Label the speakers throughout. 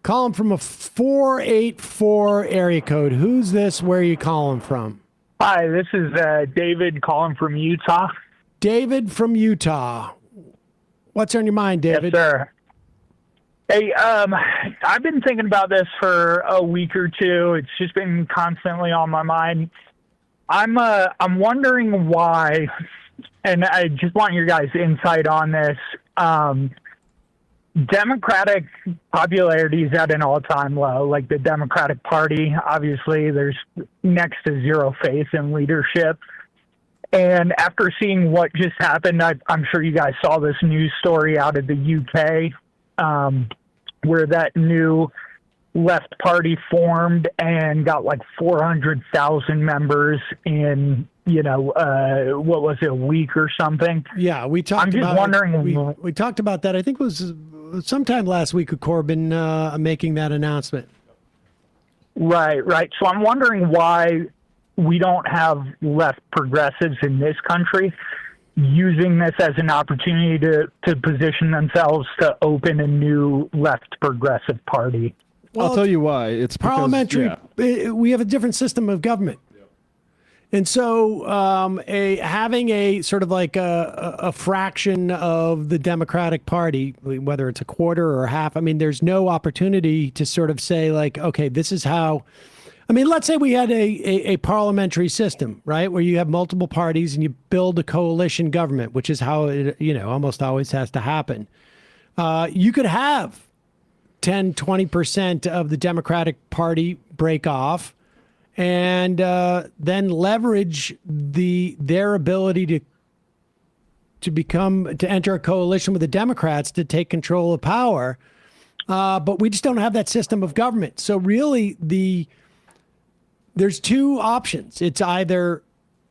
Speaker 1: Calling from a 484 area code. Who's this? Where are you calling from?
Speaker 2: Hi, this is David calling from Utah.
Speaker 1: David from Utah. What's on your mind, David?
Speaker 2: Yes, sir. Hey, I've been thinking about this for a week or two. It's just been constantly on my mind. I'm wondering why, and I just want your guys' insight on this. Democratic popularity is at an all-time low. Like the Democratic Party, obviously, there's next to zero faith in leadership. And after seeing what just happened, I'm sure you guys saw this news story out of the UK, where that new left party formed and got like 400,000 members in, what was it, a week or something?
Speaker 1: Yeah, we talked.
Speaker 2: I'm just
Speaker 1: about
Speaker 2: wondering.
Speaker 1: we talked about that. I think it was sometime last week with Corbyn making that announcement.
Speaker 2: Right. So I'm wondering why we don't have left progressives in this country using this as an opportunity to position themselves to open a new left progressive party.
Speaker 3: Well, I'll tell you why. It's because,
Speaker 1: parliamentary. We have a different system of government. And so having a sort of like a fraction of the Democratic Party, whether it's a quarter or a half, I mean, there's no opportunity to sort of say like, okay, this is how, I mean, let's say we had a parliamentary system, right, where you have multiple parties and you build a coalition government, which is how it, almost always has to happen. You could have 10, 20% of the Democratic Party break off and then leverage their ability to enter a coalition with the Democrats to take control of power. But we just don't have that system of government. So really there's two options. It's either,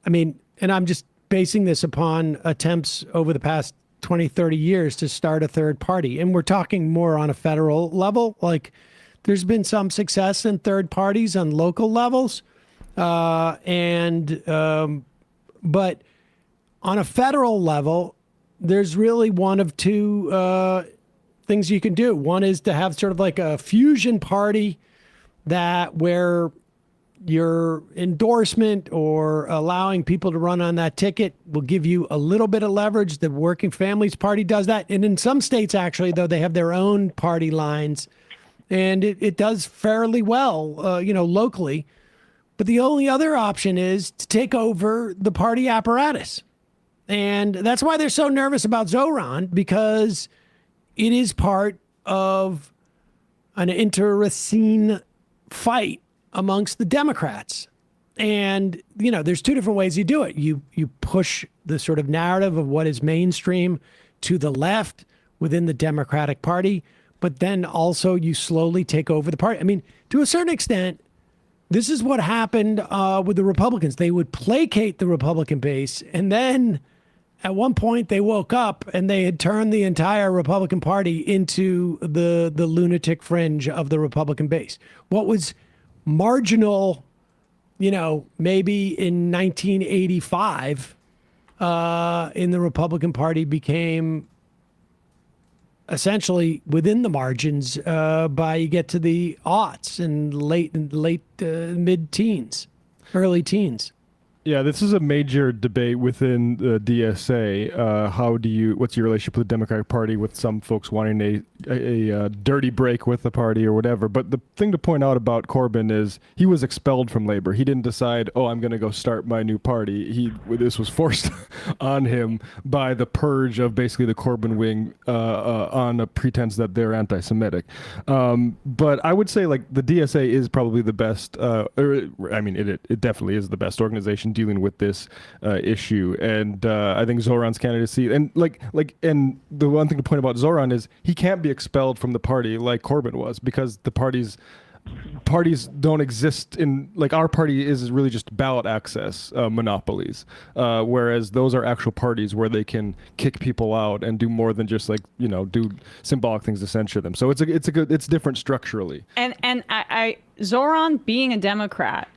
Speaker 1: and I'm just basing this upon attempts over the past 20, 30 years to start a third party. And we're talking more on a federal level. Like there's been some success in third parties on local levels. But on a federal level, there's really one of two things you can do. One is to have sort of like a fusion party where your endorsement or allowing people to run on that ticket will give you a little bit of leverage. The Working Families Party does that. And in some states, actually, though, they have their own party lines. And it does fairly well, locally. But the only other option is to take over the party apparatus. And that's why they're so nervous about Zoran, because it is part of an internecine fight amongst the Democrats. And, there's two different ways you do it. You push the sort of narrative of what is mainstream to the left within the Democratic Party, but then also you slowly take over the party. I mean, to a certain extent, this is what happened with the Republicans. They would placate the Republican base, and then at one point they woke up and they had turned the entire Republican Party into the lunatic fringe of the Republican base. What was marginal, maybe in 1985 in the Republican Party became essentially within the margins by you get to the aughts and late mid-teens, early teens.
Speaker 3: Yeah, this is a major debate within the DSA. What's your relationship with the Democratic Party, with some folks wanting a dirty break with the party or whatever. But the thing to point out about Corbyn is he was expelled from labor. He didn't decide, I'm going to go start my new party. This was forced on him by the purge of basically the Corbyn wing on a pretense that they're anti-Semitic. But I would say like the DSA is probably the best, it definitely is the best organization dealing with this issue, and I think Zoran's candidacy, and and the one thing to point about Zoran is he can't be expelled from the party like Corbyn was, because the parties don't exist in, like, our party is really just ballot access monopolies, whereas those are actual parties where they can kick people out and do more than just do symbolic things to censure them. So it's different structurally.
Speaker 4: And Zoran being a Democrat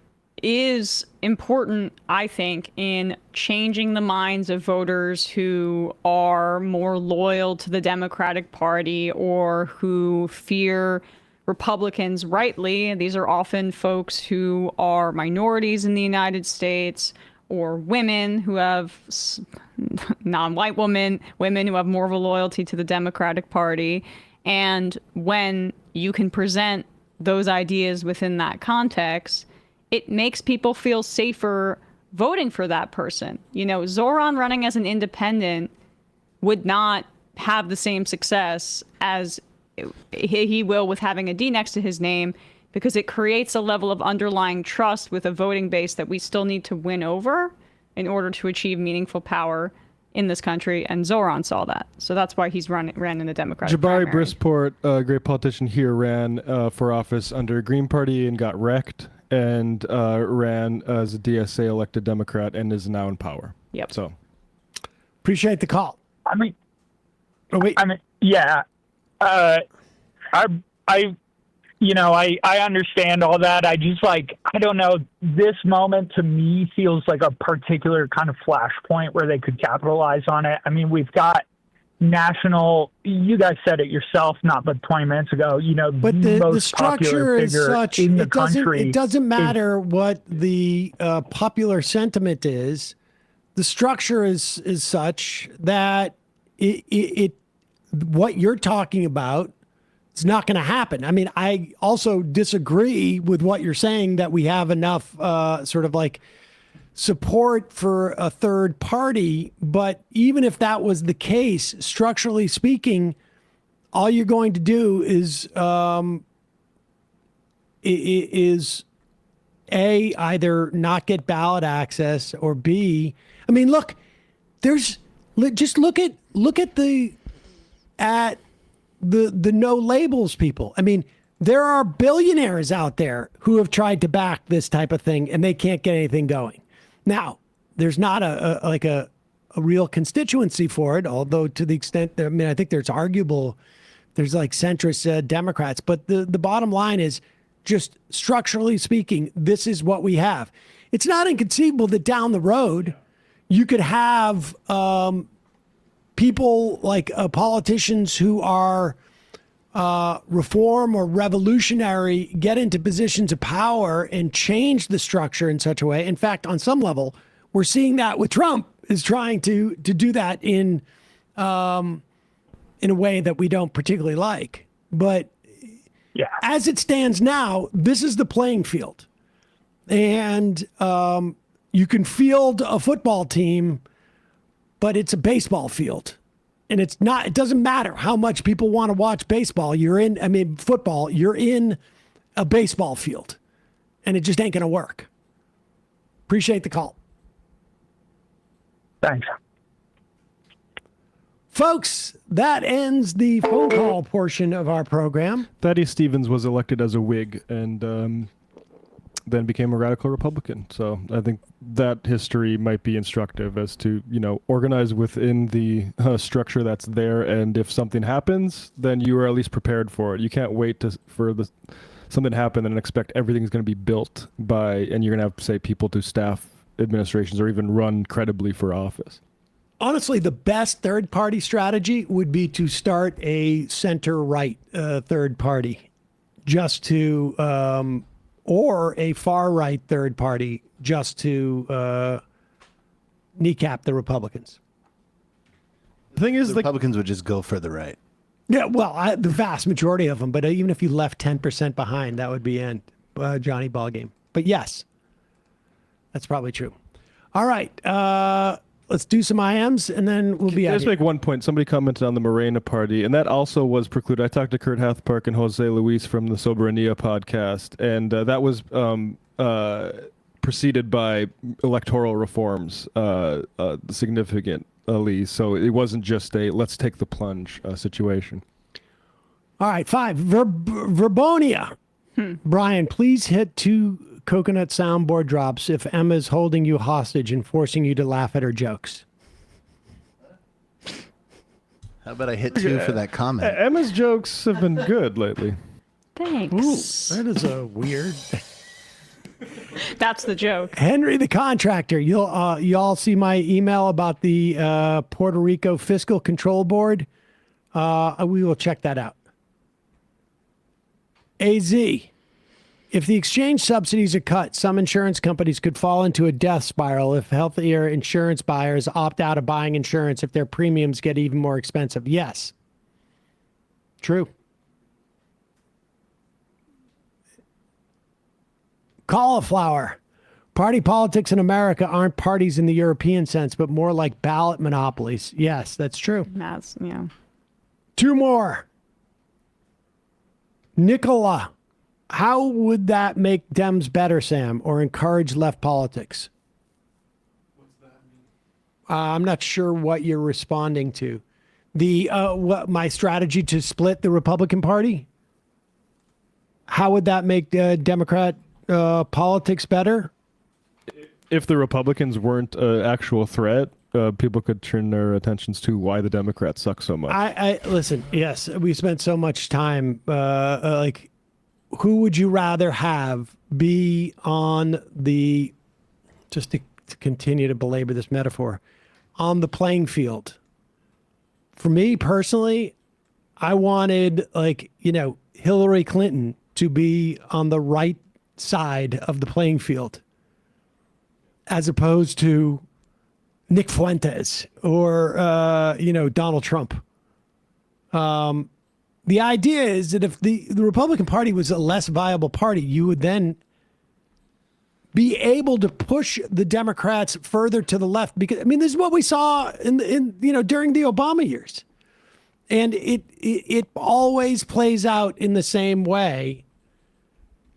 Speaker 4: is important, I think, in changing the minds of voters who are more loyal to the Democratic Party or who fear Republicans rightly, and these are often folks who are minorities in the United States or women who have non-white women who have more of a loyalty to the Democratic Party. And when you can present those ideas within that context, it makes people feel safer voting for that person. You know, Zoran running as an independent would not have the same success as he will with having a D next to his name, because it creates a level of underlying trust with a voting base that we still need to win over in order to achieve meaningful power in this country. And Zoran saw that. So that's why he's ran in the Democratic
Speaker 3: Jabari
Speaker 4: primary.
Speaker 3: Brisport, a great politician here, ran for office under Green Party and got wrecked, and ran as a DSA elected Democrat and is now in power.
Speaker 4: Yep.
Speaker 3: So
Speaker 1: Appreciate the call.
Speaker 2: I mean,
Speaker 1: Oh, wait.
Speaker 2: yeah. I understand all that. I just I don't know. This moment to me feels like a particular kind of flashpoint where they could capitalize on it. I mean, we've got national, you guys said it yourself, not but 20 minutes ago,
Speaker 1: But
Speaker 2: the
Speaker 1: the
Speaker 2: most
Speaker 1: structure
Speaker 2: popular
Speaker 1: is
Speaker 2: figure
Speaker 1: such,
Speaker 2: in the
Speaker 1: it doesn't,
Speaker 2: country.
Speaker 1: it doesn't matter what the popular sentiment is. The structure is such that it what you're talking about is not going to happen. I mean, I also disagree with what you're saying that we have enough sort of support for a third party. But even if that was the case, structurally speaking, all you're going to do is A, either not get ballot access, or B, I mean, look, just look at the no labels people. I mean, there are billionaires out there who have tried to back this type of thing and they can't get anything going. Now, there's not a real constituency for it, although to the extent that, I mean, I think there's centrist Democrats, but the bottom line is, just structurally speaking, this is what we have. It's not inconceivable that down the road you could have people like politicians who are reform or revolutionary get into positions of power and change the structure in such a way. In fact, on some level, we're seeing that with Trump is trying to do that in a way that we don't particularly like. But
Speaker 2: Yeah.
Speaker 1: as it stands now, this is the playing field. And you can field a football team, but it's a baseball field. And it doesn't matter how much people want to watch baseball. Football, you're in a baseball field. And it just ain't going to work. Appreciate the call.
Speaker 2: Thanks.
Speaker 1: Folks, that ends the phone call portion of our program.
Speaker 3: Thaddeus Stevens was elected as a Whig and then became a radical Republican. So I think that history might be instructive as to, organize within the structure that's there. And if something happens, then you are at least prepared for it. You can't wait for something to happen and expect everything's going to be built and you're going to have, say, people to staff administrations or even run credibly for office.
Speaker 1: Honestly, the best third-party strategy would be to start a center-right third party, or a far-right third party, just to kneecap the Republicans.
Speaker 3: The thing is,
Speaker 5: The Republicans would just go for the right.
Speaker 1: Yeah, well, the vast majority of them. But even if you left 10% behind, that would be Johnny Ballgame. But yes, that's probably true. All right. Let's do some IMs, and then we'll be out.
Speaker 3: Just make one point. Somebody commented on the Morena party, and that also was precluded. I talked to Kurt Hathpark and Jose Luis from the Soberania podcast, and that was preceded by electoral reforms, significantly. So it wasn't just a let's take the plunge situation.
Speaker 1: All right, 5. Verbonia. Brian, please hit 2 coconut soundboard drops if Emma's holding you hostage and forcing you to laugh at her jokes.
Speaker 5: How about I hit 2 for that comment?
Speaker 3: Emma's jokes have been good lately.
Speaker 4: Thanks.
Speaker 1: That is a weird.
Speaker 4: That's the joke.
Speaker 1: Henry the contractor. You all see my email about the Puerto Rico Fiscal Control Board. We will check that out. AZ. If the exchange subsidies are cut, some insurance companies could fall into a death spiral if healthier insurance buyers opt out of buying insurance if their premiums get even more expensive. Yes. True. Cauliflower. Party politics in America aren't parties in the European sense, but more like ballot monopolies. Yes, that's true.
Speaker 4: That's, yeah.
Speaker 1: Two more. Nicola. How would that make Dems better, Sam, or encourage left politics? What's that mean? I'm not sure what you're responding to. My strategy to split the Republican Party? How would that make Democrat politics better?
Speaker 3: If the Republicans weren't an actual threat, people could turn their attentions to why the Democrats suck so much.
Speaker 1: I listen. Yes, we spent so much time. Who would you rather have be on the? Just to continue to belabor this metaphor, on the playing field. For me personally, I wanted Hillary Clinton to be on the right side of the playing field, as opposed to Nick Fuentes or Donald Trump. The idea is that if the Republican Party was a less viable party, you would then be able to push the Democrats further to the left. Because this is what we saw in during the Obama years, and it always plays out in the same way.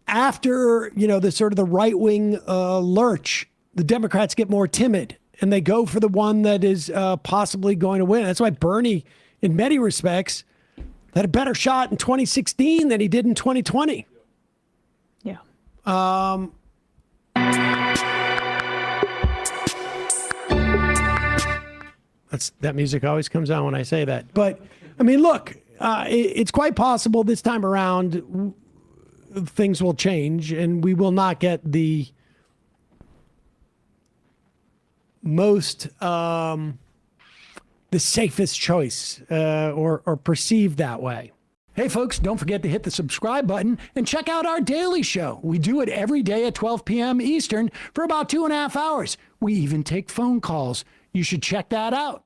Speaker 1: After the sort of the right wing lurch, the Democrats get more timid and they go for the one that is possibly going to win. That's why Bernie, in many respects, had a better shot in 2016 than he did in 2020.
Speaker 4: Yeah.
Speaker 1: That music always comes on when I say that. But look, it's quite possible this time around things will change and we will not get the most the safest choice or perceived that way. Hey folks, don't forget to hit the subscribe button and check out our daily show. We do it every day at 12 p.m. Eastern for about 2.5 hours. We even take phone calls. You should check that out.